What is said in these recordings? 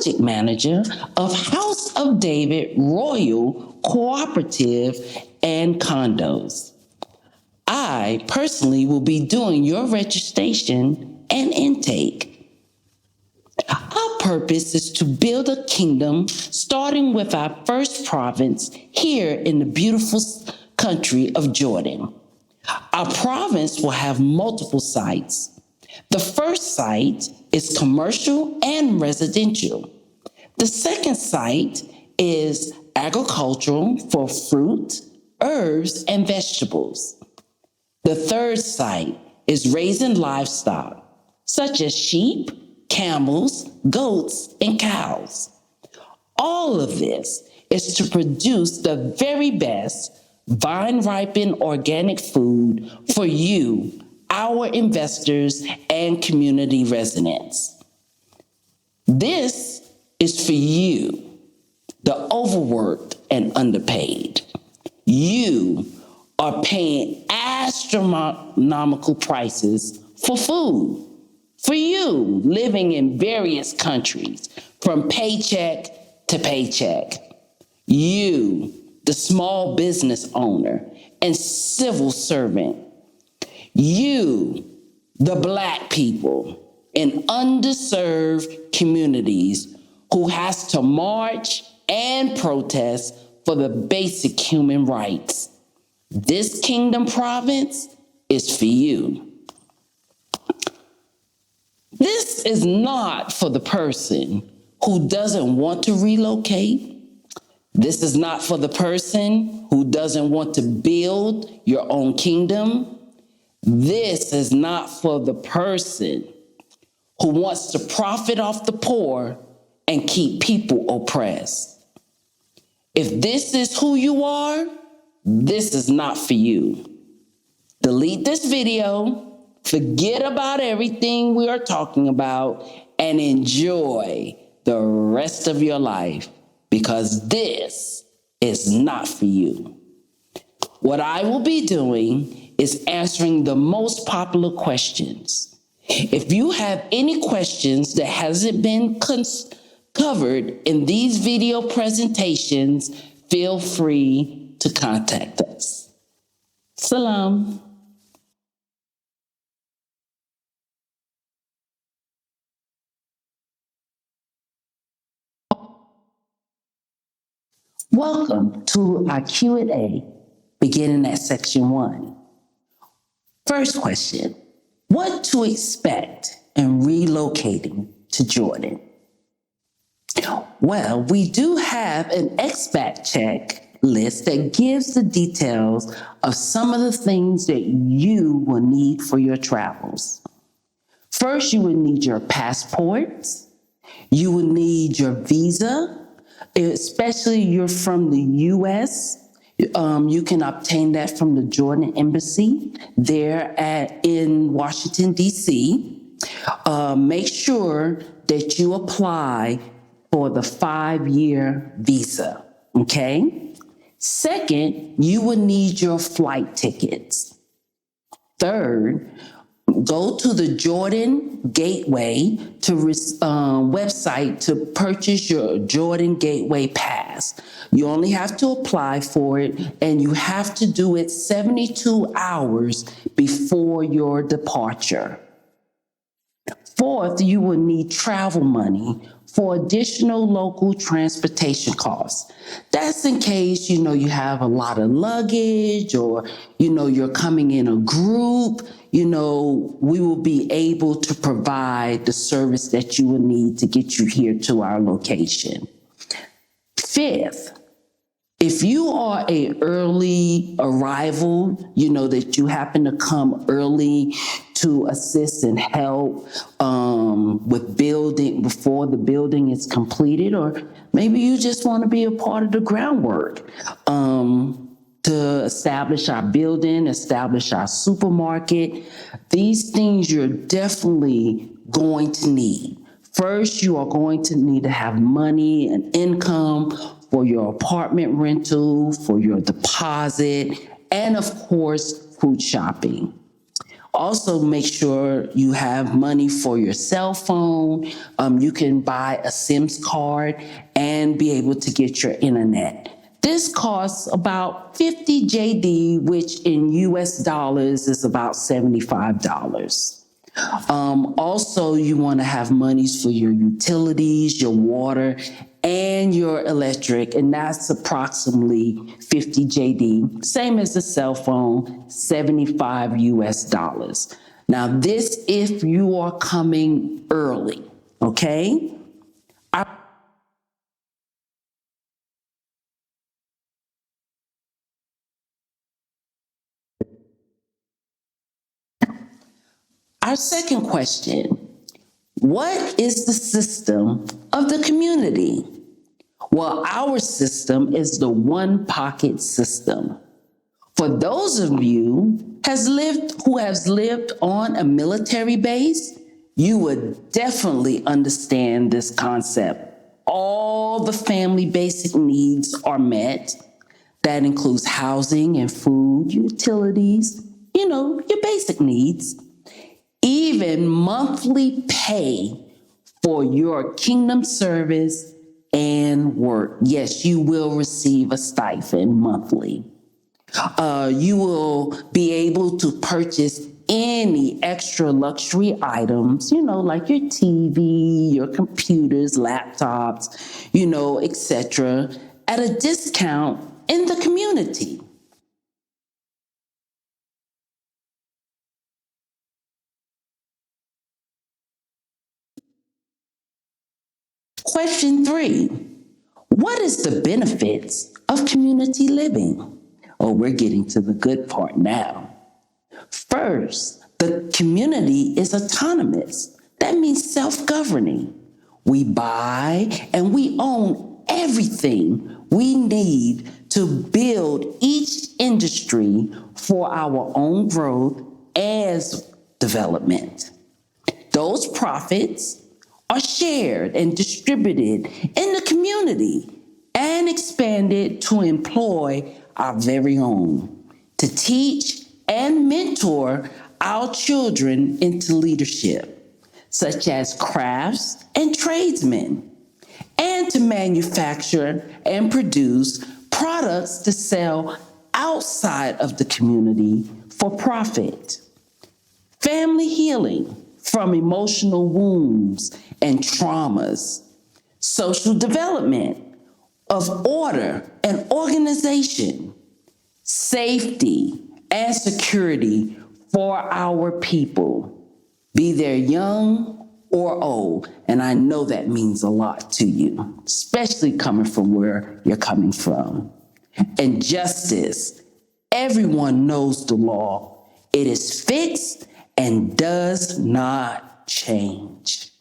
project manager of House of David Royal Cooperative and Condos. I personally will be doing your registration and intake. Our purpose is to build a kingdom starting with our first province here in the beautiful country of Jordan. Our province will have multiple sites. The first site is commercial and residential. The second site is agricultural for fruit, herbs, and vegetables. The third site is raising livestock, such as sheep, camels, goats, and cows. All of this is to produce the very best vine-ripened organic food for you, our investors, and community residents. This is for you, the overworked and underpaid. You are paying astronomical prices for food. For you, living in various countries, from paycheck to paycheck. You, the small business owner and civil servant. You, the Black people in underserved communities who has to march and protest for the basic human rights. This kingdom province is for you. This is not for the person who doesn't want to relocate. This is not for the person who doesn't want to build your own kingdom. This is not for the person who wants to profit off the poor and keep people oppressed. If this is who you are, this is not for you. Delete this video. Forget about everything we are talking about and enjoy the rest of your life, because this is not for you. What I will be doing is answering the most popular questions. If you have any questions that hasn't been covered in these video presentations, feel free to contact us. Salam. Welcome to our Q&A, beginning at section 1. First question, what to expect in relocating to Jordan? Well, we do have an expat checklist that gives the details of some of the things that you will need for your travels. First, you will need your passports. You will need your visa. Especially you're from the U.S., you can obtain that from the Jordan Embassy there in Washington, D.C. Make sure that you apply for the 5-year visa, okay? Second, you will need your flight tickets. Third, go to the Jordan Gateway website to purchase your Jordan Gateway Pass. You only have to apply for it, and you have to do it 72 hours before your departure. Fourth, you will need travel money for additional local transportation costs. That's in case, you have a lot of luggage, or, you're coming in a group. We will be able to provide the service that you will need to get you here to our location. Fifth, if you are an early arrival, that you happen to come early to assist and help with building before the building is completed, or maybe you just want to be a part of the groundwork to establish our building, establish our supermarket. These things you're definitely going to need. First, you are going to need to have money and income for your apartment rental, for your deposit, and of course, food shopping. Also, make sure you have money for your cell phone. You can buy a SIMS card and be able to get your internet. This costs about 50 JD, which in US dollars is about $75. Also, you want to have monies for your utilities, your water, and your electric, and that's approximately 50 JD, same as the cell phone, 75 US dollars. Now, this if you are coming early, okay? Our second question, what is the system of the community? Well, our system is the one pocket system. For those of you who has lived on a military base, you would definitely understand this concept. All the family basic needs are met. That includes housing and food, utilities, your basic needs. Even monthly pay for your kingdom service and work. Yes, you will receive a stipend monthly. You will be able to purchase any extra luxury items, like your TV, your computers, laptops, etc., at a discount in the community. Question 3. What is the benefits of community living? Oh, we're getting to the good part now. First, the community is autonomous. That means self-governing. We buy and we own everything we need to build each industry for our own growth as development. Those profits are shared and distributed in the community and expanded to employ our very own, to teach and mentor our children into leadership, such as crafts and tradesmen, and to manufacture and produce products to sell outside of the community for profit. Family healing from emotional wounds and traumas, social development of order and organization, safety and security for our people, be they young or old. And I know that means a lot to you, especially coming from where you're coming from. And justice, everyone knows the law. It is fixed and does not change.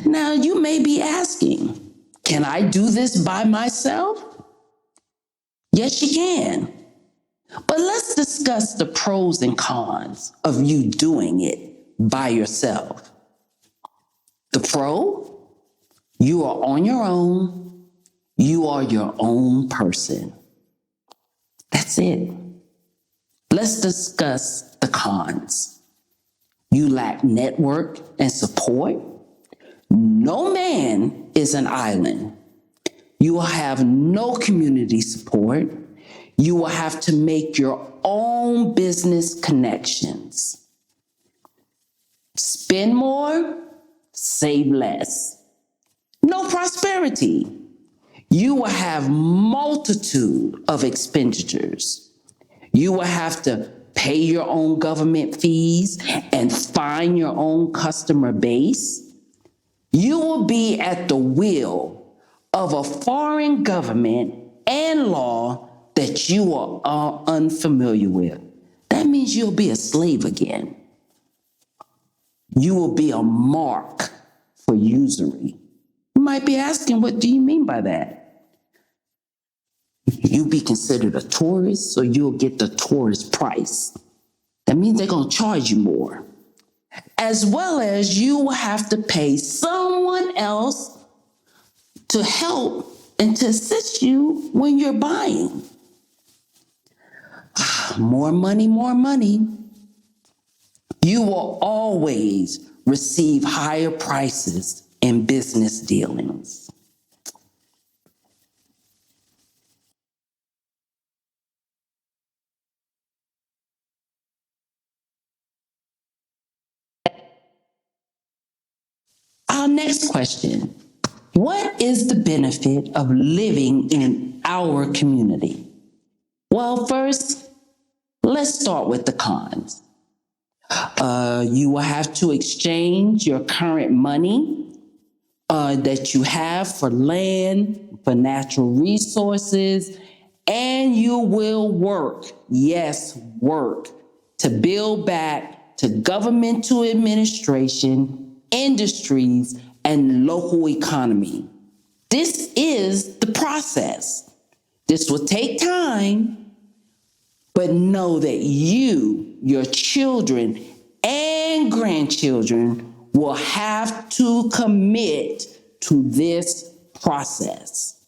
Now, you may be asking, can I do this by myself? Yes, you can. But let's discuss the pros and cons of you doing it by yourself. The pro, you are on your own. You are your own person. That's it. Let's discuss the cons. You lack network and support. No man is an island. You will have no community support. You will have to make your own business connections. Spend more, save less. No prosperity. You will have multitude of expenditures. You will have to pay your own government fees and find your own customer base. You will be at the will of a foreign government and law that you are unfamiliar with. That means you'll be a slave again. You will be a mark for usury. You might be asking, what do you mean by that? You'll be considered a tourist, so you'll get the tourist price. That means they're going to charge you more. As well as you will have to pay someone else to help and to assist you when you're buying. More money, more money. You will always receive higher prices in business dealings. Our next question: what is the benefit of living in our community? Well, first, let's start with the cons. You will have to exchange your current money that you have for land, for natural resources, and you will work, yes, work, to build back to governmental administration, industries, and local economy. This is the process. This will take time, but know that you, your children, and grandchildren will have to commit to this process.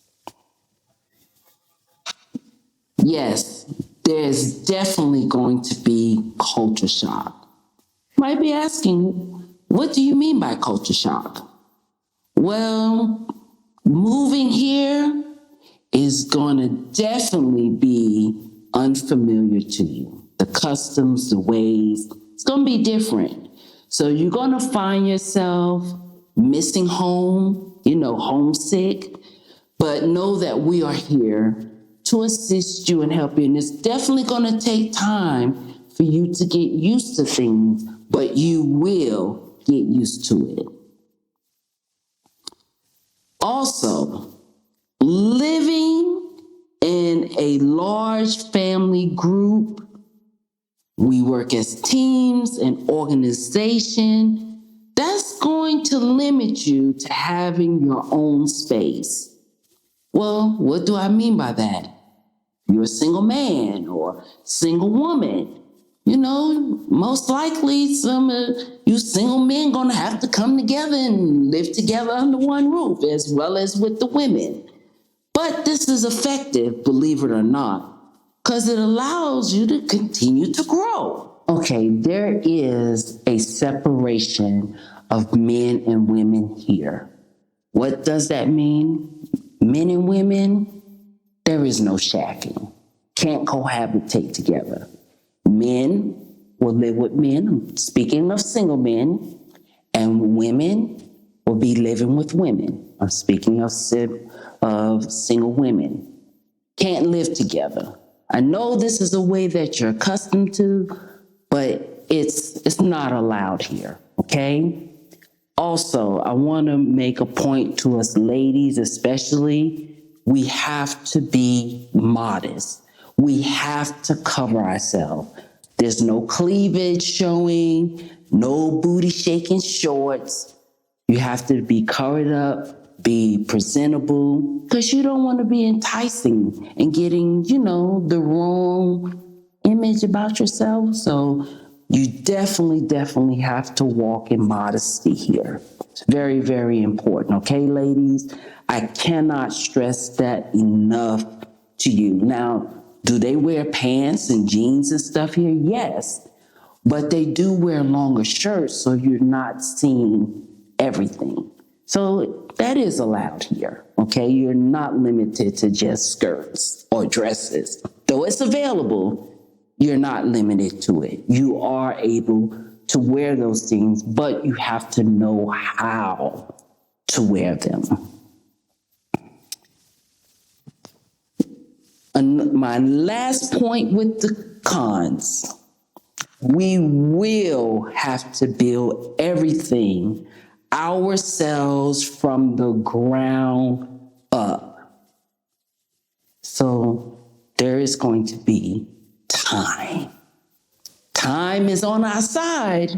Yes, there's definitely going to be culture shock. You might be asking, what do you mean by culture shock? Well, moving here is going to definitely be unfamiliar to you. The customs, the ways, it's going to be different. So you're going to find yourself missing home, homesick, but know that we are here to assist you and help you. And it's definitely going to take time for you to get used to things, but you will get used to it. Also, living in a large family group, we work as teams and organization, that's going to limit you to having your own space. Well, what do I mean by that? You're a single man or single woman. Most likely some of you single men gonna have to come together and live together under one roof, as well as with the women. But this is effective, believe it or not, because it allows you to continue to grow. Okay, there is a separation of men and women here. What does that mean? Men and women, there is no shacking. Can't cohabitate together. Men will live with men, speaking of single men, and women will be living with women. I'm speaking of single women. Can't live together. I know this is a way that you're accustomed to, but it's not allowed here, okay? Also, I want to make a point to us ladies especially, we have to be modest. We have to cover ourselves. There's no cleavage showing, no booty shaking shorts. You have to be covered up, be presentable, because you don't want to be enticing and getting, the wrong image about yourself. So you definitely have to walk in modesty here. It's very, very important. Okay, ladies? I cannot stress that enough to you. Now, do they wear pants and jeans and stuff here? Yes. But they do wear longer shirts, so you're not seeing everything. So that is allowed here, okay? You're not limited to just skirts or dresses. Though it's available, you're not limited to it. You are able to wear those things, but you have to know how to wear them. And my last point with the cons, we will have to build everything ourselves from the ground up. So there is going to be time. Time is on our side,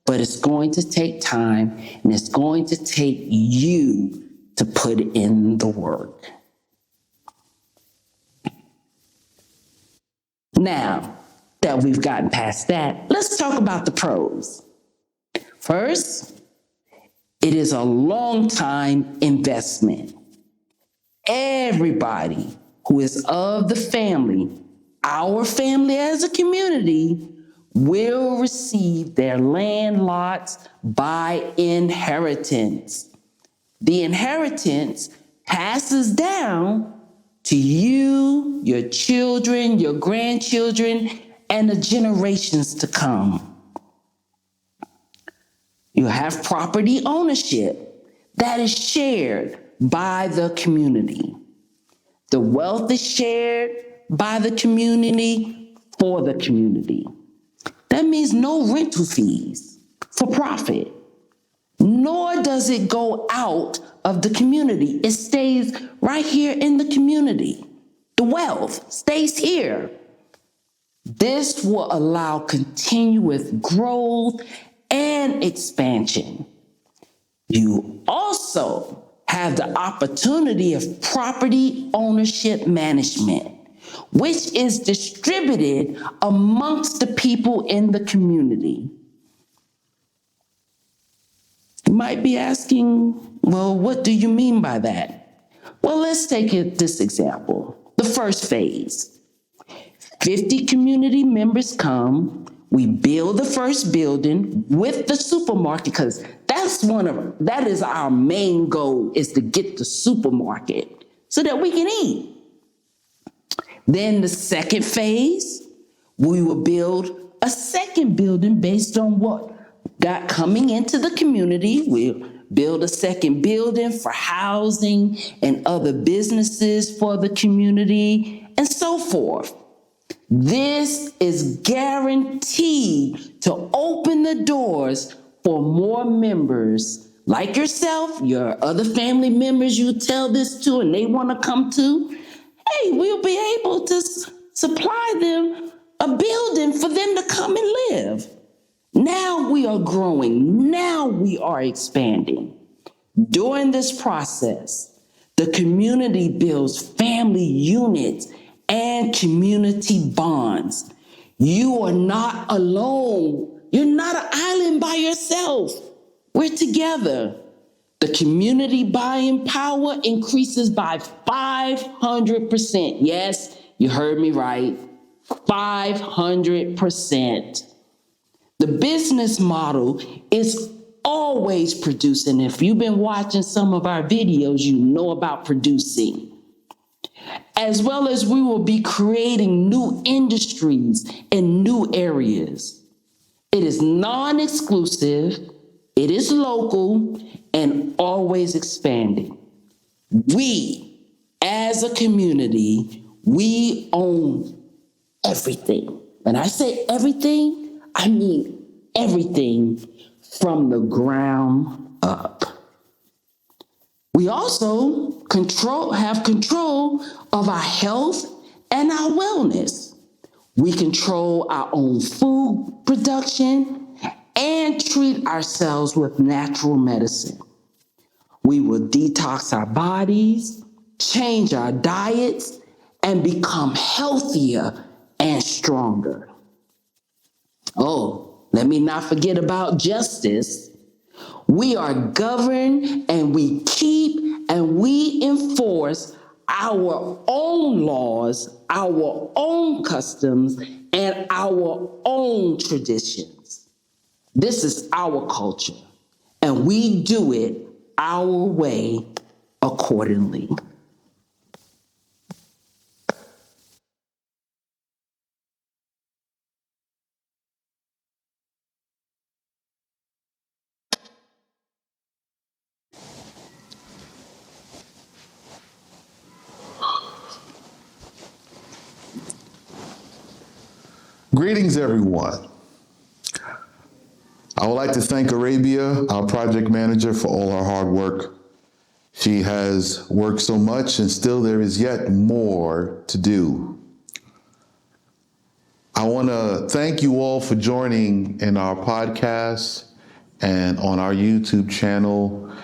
but it's going to take time, and it's going to take you to put in the work. Now that we've gotten past that, let's talk about the pros. First, it is a long time investment. Everybody who is of the family, our family as a community, will receive their land lots by inheritance. The inheritance passes down to you, your children, your grandchildren, and the generations to come. You have property ownership that is shared by the community. The wealth is shared by the community for the community. That means no rental fees for profit, nor does it go out of the community. It stays right here in the community. The wealth stays here. This will allow continuous growth and expansion. You also have the opportunity of property ownership management, which is distributed amongst the people in the community. You might be asking, well, what do you mean by that? Well, let's take this example. The first phase. 50 community members come. We build the first building with the supermarket, because that is our main goal, is to get the supermarket so that we can eat. Then the second phase, we will build a second building based on what got coming into the community. We'll build a second building for housing and other businesses for the community, and so forth. This is guaranteed to open the doors for more members like yourself, your other family members you tell this to and they want to come to. Hey, we'll be able to supply them a building for them to come and live. Now we are growing. Now we are expanding. During this process, the community builds family units and community bonds. You are not alone. You're not an island by yourself. We're together. The community buying power increases by 500%. Yes, you heard me right. 500%. The business model is always producing. If you've been watching some of our videos, you know about producing. As well as we will be creating new industries in new areas. It is non-exclusive, it is local, and always expanding. We, as a community, we own everything. When I say everything, I mean everything from the ground up. We also have control of our health and our wellness. We control our own food production and treat ourselves with natural medicine. We will detox our bodies, change our diets, and become healthier and stronger. Oh, let me not forget about justice. We are governed and we keep and we enforce our own laws, our own customs, and our own traditions. This is our culture, and we do it our way accordingly. Greetings, everyone. I would like to thank Arabia, our project manager, for all her hard work. She has worked so much, and still there is yet more to do. I want to thank you all for joining in our podcast and on our YouTube channel,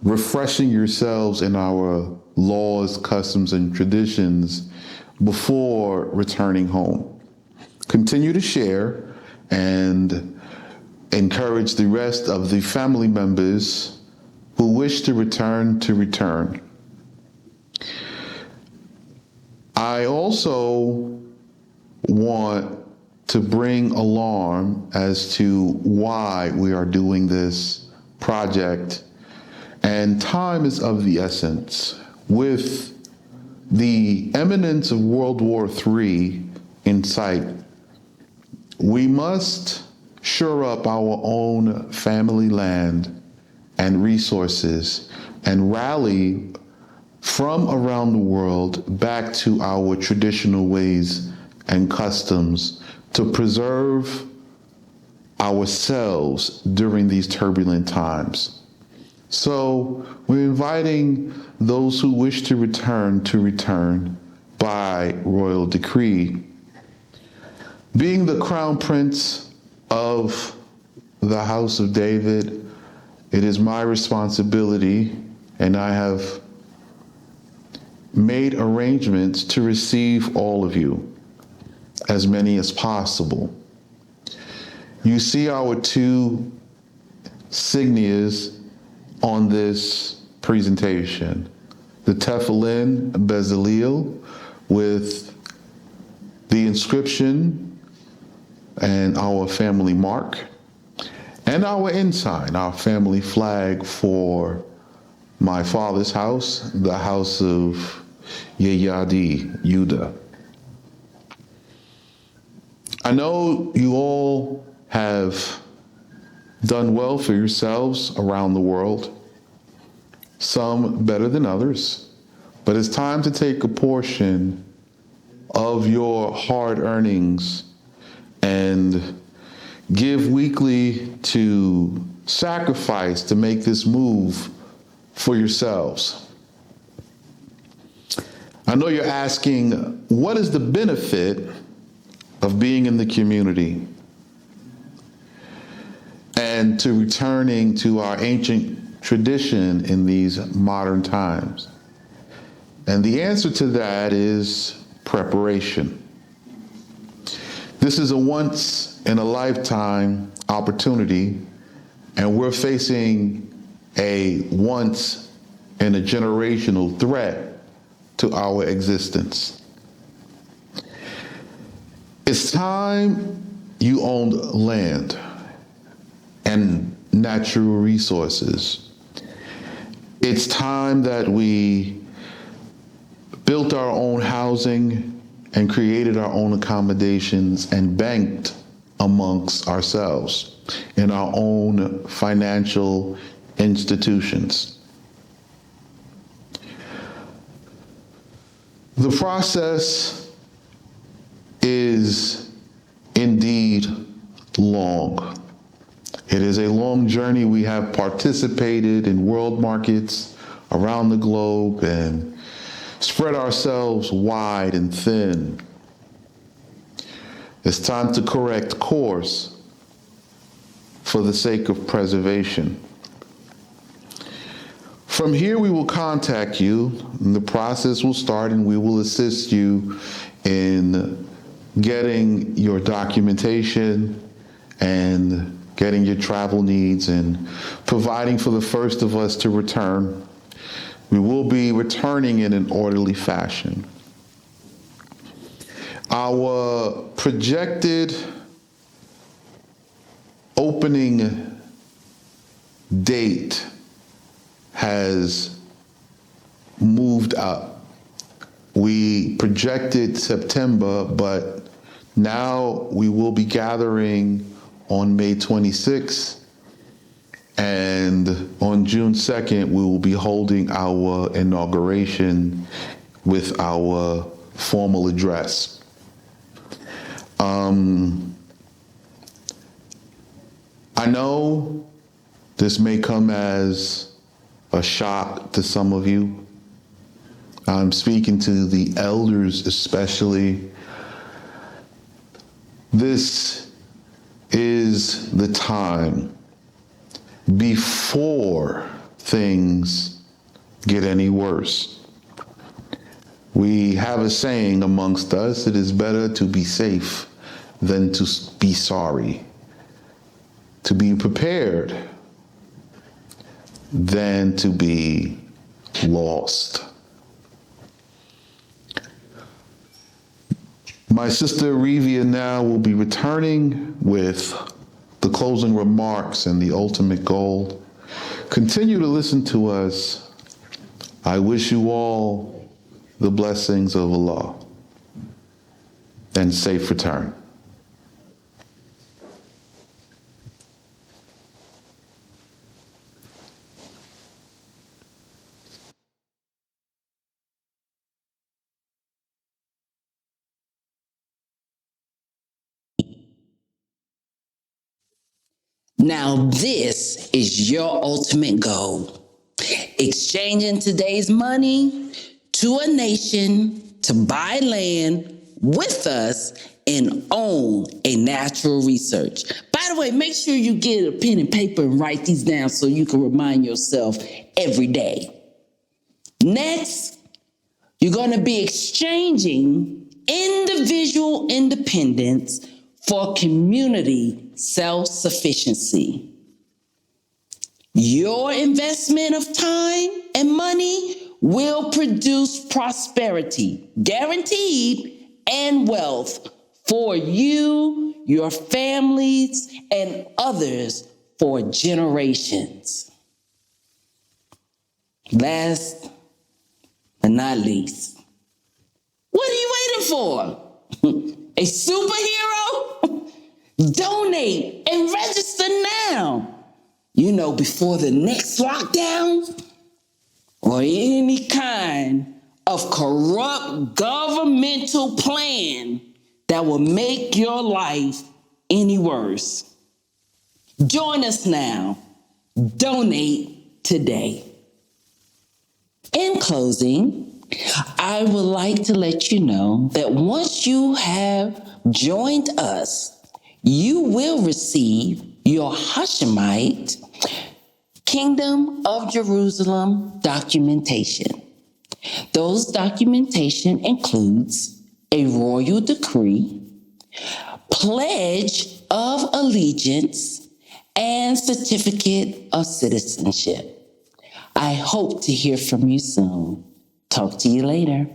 refreshing yourselves in our laws, customs, and traditions before returning home. Continue to share and encourage the rest of the family members who wish to return. I also want to bring alarm as to why we are doing this project, and time is of the essence. With the imminence of World War III in sight, we must shore up our own family land and resources and rally from around the world back to our traditional ways and customs to preserve ourselves during these turbulent times. So we're inviting those who wish to return by royal decree. Being the crown prince of the house of David, it is my responsibility, and I have made arrangements to receive all of you, as many as possible. You see our two signias on this presentation, the Tefillin Bezalel with the inscription and our family mark, and our ensign, our family flag for my father's house, the house of Yeyadi, Yudah. I know you all have done well for yourselves around the world, some better than others, but it's time to take a portion of your hard earnings and give weekly to sacrifice to make this move for yourselves. I know you're asking, what is the benefit of being in the community and to returning to our ancient tradition in these modern times? And the answer to that is preparation. This is a once in a lifetime opportunity, and we're facing a once in a generational threat to our existence. It's time you owned land and natural resources. It's time that we built our own housing and created our own accommodations and banked amongst ourselves in our own financial institutions. The process is indeed long. It is a long journey. We have participated in world markets around the globe and spread ourselves wide and thin. It's time to correct course for the sake of preservation. From here, we will contact you, and the process will start, and we will assist you in getting your documentation and getting your travel needs and providing for the first of us to return. We will be returning in an orderly fashion. Our projected opening date has moved up. We projected September, but now we will be gathering on May 26th, and on June 2nd, we will be holding our inauguration with our formal address. I know this may come as a shock to some of you. I'm speaking to the elders especially. This is the time before things get any worse. We have a saying amongst us, it is better to be safe than to be sorry, to be prepared than to be lost. My sister Revia now will be returning with the closing remarks and the ultimate goal. Continue to listen to us. I wish you all the blessings of Allah and safe return. Now, this is your ultimate goal. Exchanging today's money to a nation to buy land with us and own a natural research. By the way, make sure you get a pen and paper and write these down so you can remind yourself every day. Next, you're going to be exchanging individual independence for community self-sufficiency. Your investment of time and money will produce prosperity, guaranteed, and wealth for you, your families, and others for generations. Last but not least, what are you waiting for? A superhero? Donate and register now. Before the next lockdown or any kind of corrupt governmental plan that will make your life any worse. Join us now. Donate today. In closing, I would like to let you know that once you have joined us, you will receive your Hashemite Kingdom of Jerusalem documentation. Those documentation includes a royal decree, pledge of allegiance, and certificate of citizenship. I hope to hear from you soon. Talk to you later.